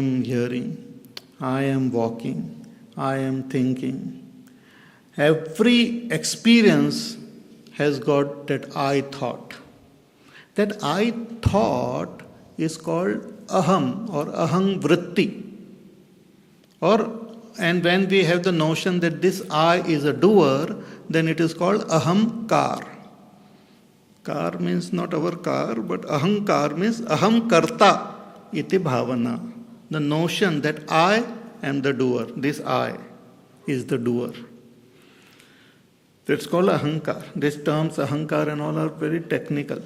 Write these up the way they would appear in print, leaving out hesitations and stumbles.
am hearing, I am walking, I am thinking. Every experience has got that I thought. That I thought is called aham or ahang vritti. And when we have the notion that this I is a doer, then it is called ahamkar. Kar means not our car, but ahankar means aham karta iti bhavana. The notion that I am the doer, this I is the doer. That's called ahankar. These terms ahankar and all are very technical.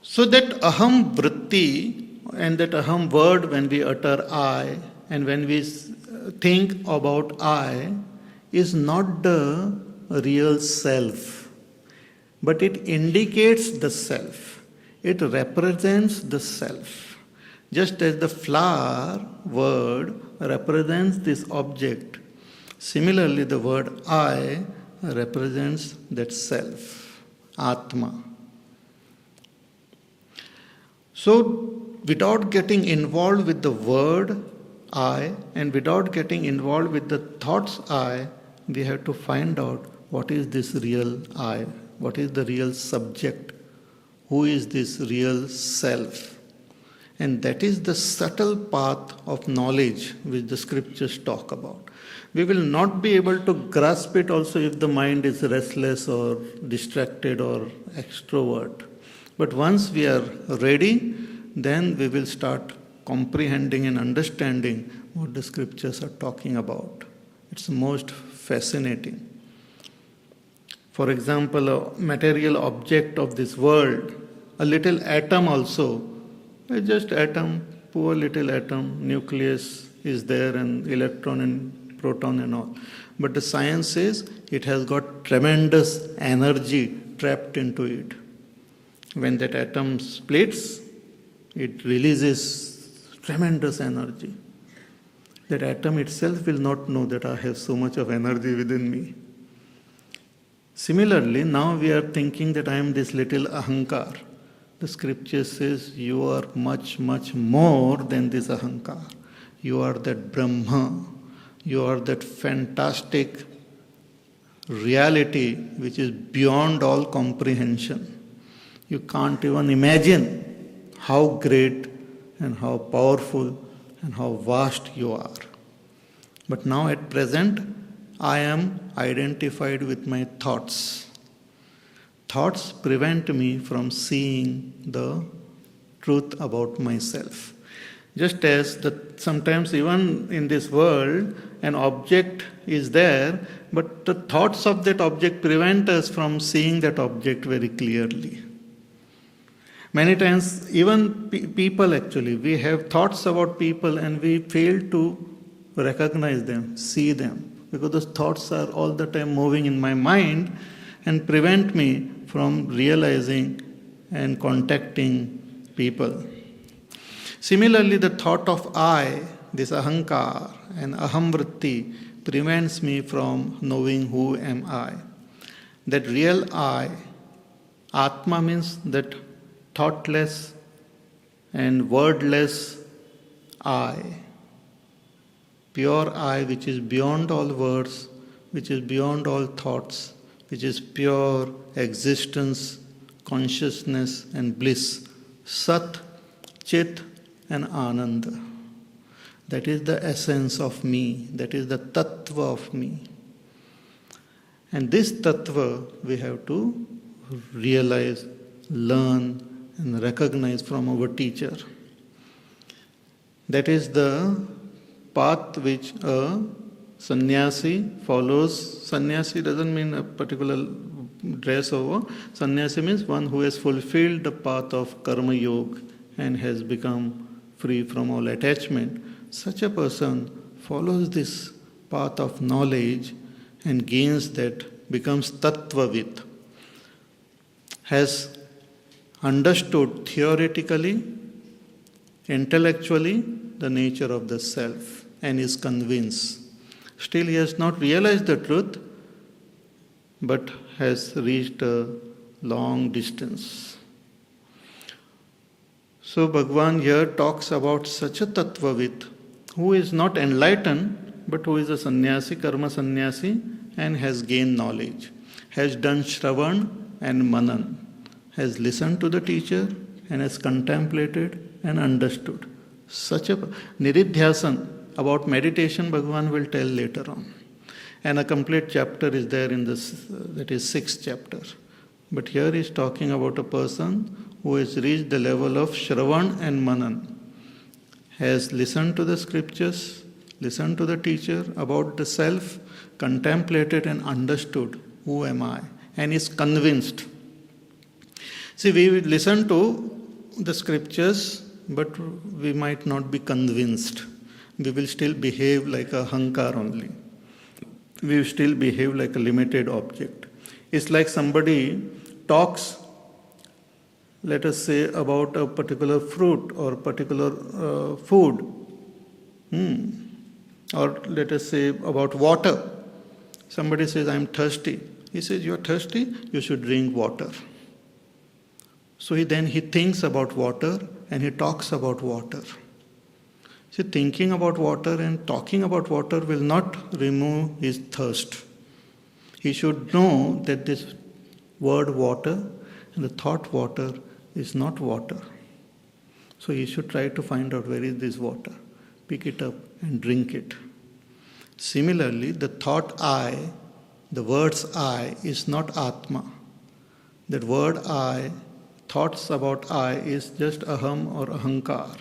So that aham vritti and that aham word, when we utter I and when we think about I, is not the real self, but it indicates the self. It represents the self. Just as the flower word represents this object, similarly the word I represents that self, Atma. So, without getting involved with the word I and without getting involved with the thoughts I, we have to find out what is this real I, what is the real subject, who is this real self. And that is the subtle path of knowledge which the scriptures talk about. We will not be able to grasp it also if the mind is restless or distracted or extrovert. But once we are ready, then we will start comprehending and understanding what the scriptures are talking about. It's most fascinating. For example, a material object of this world, a little atom also, just atom, poor little atom, nucleus is there and electron and proton and all. But the science says it has got tremendous energy trapped into it. When that atom splits, it releases tremendous energy. That atom itself will not know that I have so much of energy within me. Similarly, now we are thinking that I am this little ahankar. The scripture says you are much, much more than this ahankar. You are that Brahma. You are that fantastic reality which is beyond all comprehension. You can't even imagine how great and how powerful and how vast you are. But now at present, I am identified with my thoughts. Thoughts prevent me from seeing the truth about myself. Just as sometimes even in this world, an object is there, but the thoughts of that object prevent us from seeing that object very clearly. Many times, even people actually, we have thoughts about people and we fail to recognize them, see them, because those thoughts are all the time moving in my mind and prevent me from realizing and contacting people. Similarly, the thought of I, this ahankar and ahamvritti, prevents me from knowing who am I. That real I, Atma means that thoughtless and wordless I, pure I which is beyond all words, which is beyond all thoughts, which is pure existence, consciousness and bliss, Sat, Chit and Ananda. That is the essence of me, that is the tattva of me. And this tattva we have to realize, learn and recognize from our teacher. That is the path which a sanyasi follows. Sanyasi doesn't mean a particular dress over. Sanyasi means one who has fulfilled the path of karma yoga and has become free from all attachment. Such a person follows this path of knowledge and gains that, becomes tattvavit, has understood theoretically, intellectually the nature of the self and is convinced. Still he has not realized the truth, but has reached a long distance. So Bhagwan here talks about such a tattvavit who is not enlightened but who is a sannyasi, karma sannyasi, and has gained knowledge, has done shravan and manan, has listened to the teacher and has contemplated and understood. Such a niridhyasan about meditation Bhagwan will tell later on. And a complete chapter is there in this, that is 6th chapter. But here he is talking about a person who has reached the level of Shravan and Manan, has listened to the scriptures, listened to the teacher about the self, contemplated and understood who am I, and is convinced. See, we listen to the scriptures, but we might not be convinced. We will still behave like a hankar only. We will still behave like a limited object. It's like somebody talks, let us say, about a particular fruit or particular food, or let us say about water. Somebody says, I am thirsty. He says, you are thirsty, you should drink water. So he thinks about water and he talks about water. See, thinking about water and talking about water will not remove his thirst. He should know that this word water and the thought water is not water. So he should try to find out where is this water, pick it up and drink it. Similarly, the thought I, the words I is not Atma. That word I, thoughts about I is just aham or ahankar.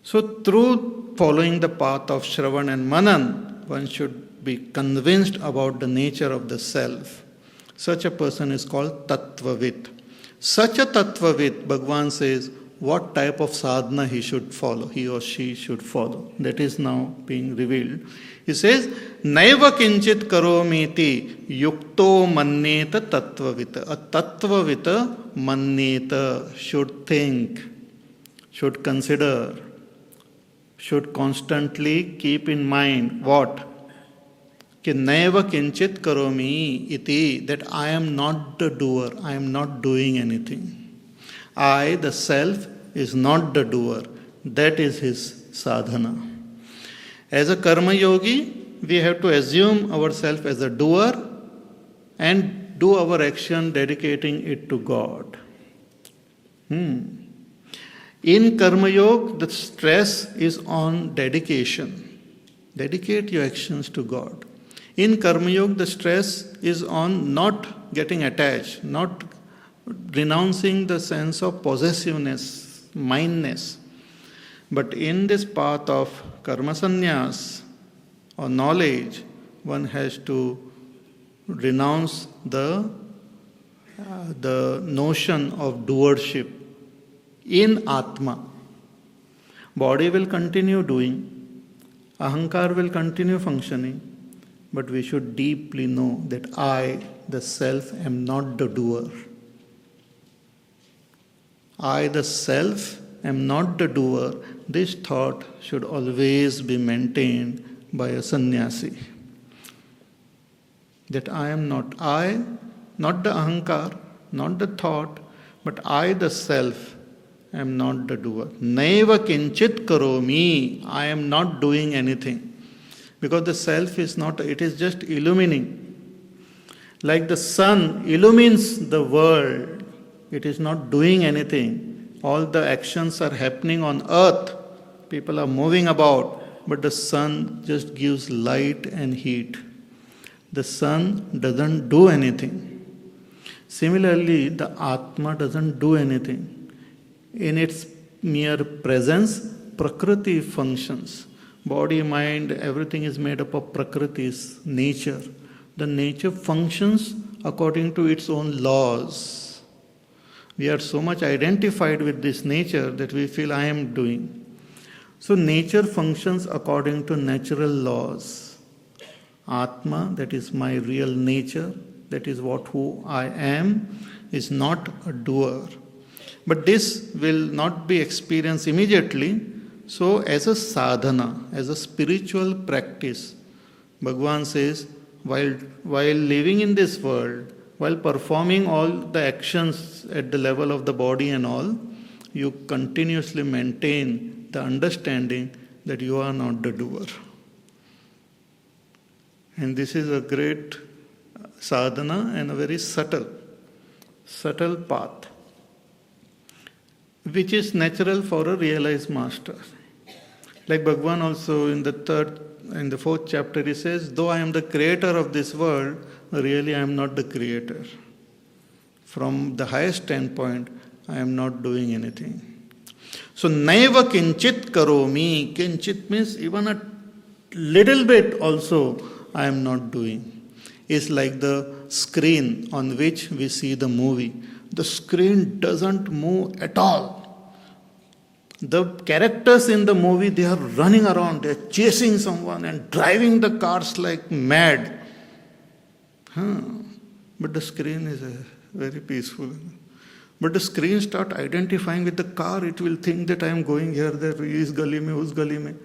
So through following the path of Shravan and Manan, one should be convinced about the nature of the self. Such a person is called Tattvavit. Such a Tattvavit, Bhagwan says, what type of sadhana he should follow, he or she should follow. That is now being revealed. He says, Naiva kinchit karomiti yukto manneta tattvavita. A tattvavita manneta should think, should consider, should constantly keep in mind what? Ki naiva kinchit karomi iti, that I am not the doer, I am not doing anything. I, the self, is not the doer. That is his sadhana. As a karma yogi, we have to assume ourselves as a doer and do our action dedicating it to God. In Karma Yoga, the stress is on dedication. Dedicate your actions to God. In Karma Yoga, the stress is on not getting attached, not renouncing the sense of possessiveness, mindness. But in this path of karma sannyas or knowledge, one has to renounce the notion of doership in Atma. Body will continue doing, ahankar will continue functioning, but we should deeply know that I, the self, am not the doer. I, the self, am not the doer. This thought should always be maintained by a sannyasi. That I am not I, not the ahankar, not the thought, but I, the self, am not the doer. Naiva kinchit karomi. I am not doing anything. Because the self is not, it is just illumining. Like the sun illumines the world, it is not doing anything. All the actions are happening on earth. People are moving about, but the sun just gives light and heat. The sun doesn't do anything. Similarly, the Atma doesn't do anything. In its mere presence, Prakriti functions. Body, mind, everything is made up of Prakritis, nature. The nature functions according to its own laws. We are so much identified with this nature that we feel I am doing. So nature functions according to natural laws. Atma, that is my real nature, that is who I am, is not a doer. But this will not be experienced immediately. So as a sadhana, as a spiritual practice, Bhagwan says, while living in this world, while performing all the actions at the level of the body and all, you continuously maintain the understanding that you are not the doer. And this is a great sadhana and a very subtle path, which is natural for a realized master. Like Bhagavan also in the fourth chapter, he says, though I am the creator of this world, really I am not the creator. From the highest standpoint, I am not doing anything. So, naiva kinchit karomi. Kinchit means even a little bit also I am not doing. It's like the screen on which we see the movie. The screen doesn't move at all. The characters in the movie, they are running around, they are chasing someone and driving the cars like mad. But the screen is very peaceful. But the screen start identifying with the car, it will think that I am going here, there, is gali mein, us gali mein.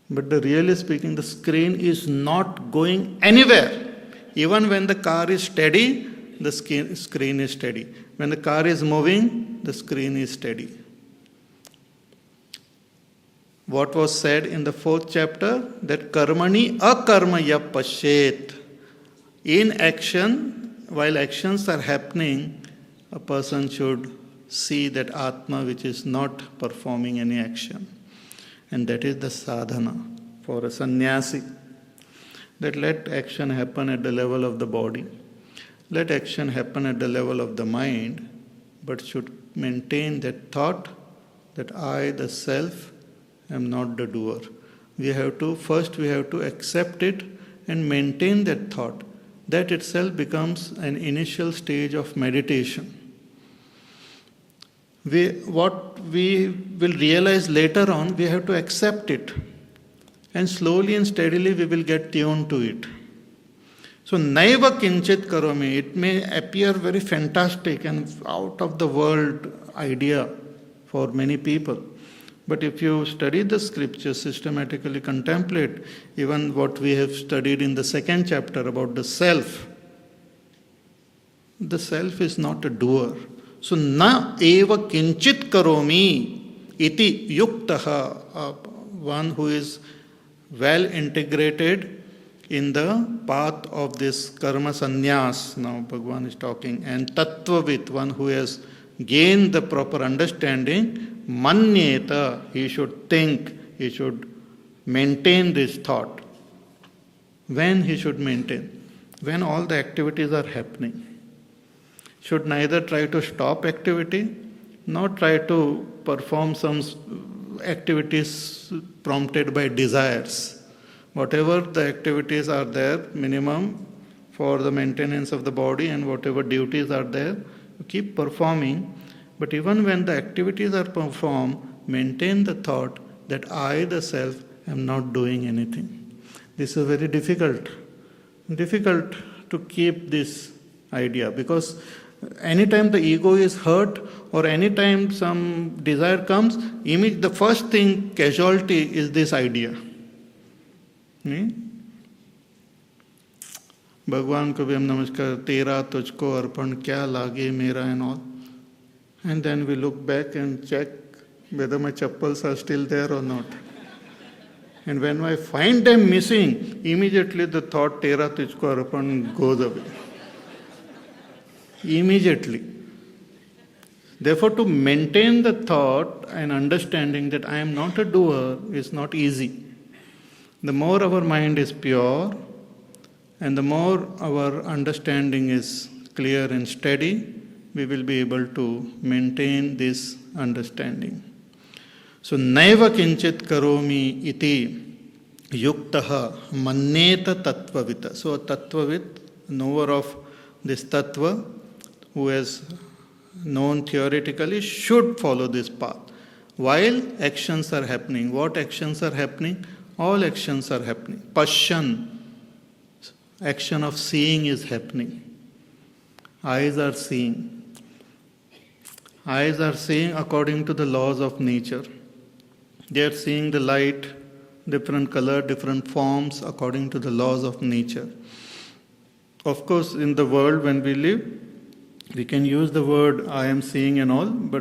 But really speaking, the screen is not going anywhere. Even when the car is steady, the screen is steady. When the car is moving, the screen is steady. What was said in the fourth chapter? That karmani akarmaya pashet. In action, while actions are happening, a person should see that Atma which is not performing any action. And that is the sadhana for a sannyasi. That let action happen at the level of the body. Let action happen at the level of the mind, but should maintain that thought that I, the self, am not the doer. We have to accept it and maintain that thought. That itself becomes an initial stage of meditation. What we will realize later on, we have to accept it. And slowly and steadily we will get tuned to it. So, naiva kinchit karomi, it may appear very fantastic and out of the world idea for many people. But if you study the scriptures, systematically contemplate, even what we have studied in the second chapter about the self is not a doer. So, na eva kinchit karomi iti yuktaha, one who is well integrated in the path of this karma sannyas, now Bhagavan is talking, and tattvavit, one who has gained the proper understanding, manyeta, he should think, he should maintain this thought. When he should maintain? When all the activities are happening. Should neither try to stop activity, nor try to perform some activities prompted by desires. Whatever the activities are there, minimum for the maintenance of the body, and whatever duties are there, keep performing. But even when the activities are performed, maintain the thought that I, the self, am not doing anything. This is very difficult to keep this idea, because anytime the ego is hurt or anytime some desire comes, the first thing, casualty, is this idea. भगवान को भी हम नमस्कार, तेरा तुझको अर्पण क्या लागे मेरा and all. And then we look back and check whether my chappals are still there or not. And when I find them missing, immediately the thought tera tujhko arpan goes away. Immediately. Therefore, to maintain the thought and understanding that I am not a doer is not easy. The more our mind is pure and the more our understanding is clear and steady, we will be able to maintain this understanding. So, naiva kinchit karomi iti yuktaha manneta tattvavita. So, a tattvavit, knower of this tattva, who has known theoretically, should follow this path. While actions are happening, what actions are happening? All actions are happening. Pasyan, action of seeing is happening. Eyes are seeing. Eyes are seeing according to the laws of nature. They are seeing the light, different color, different forms according to the laws of nature. Of course, in the world when we live, We can use the word I am seeing and all, but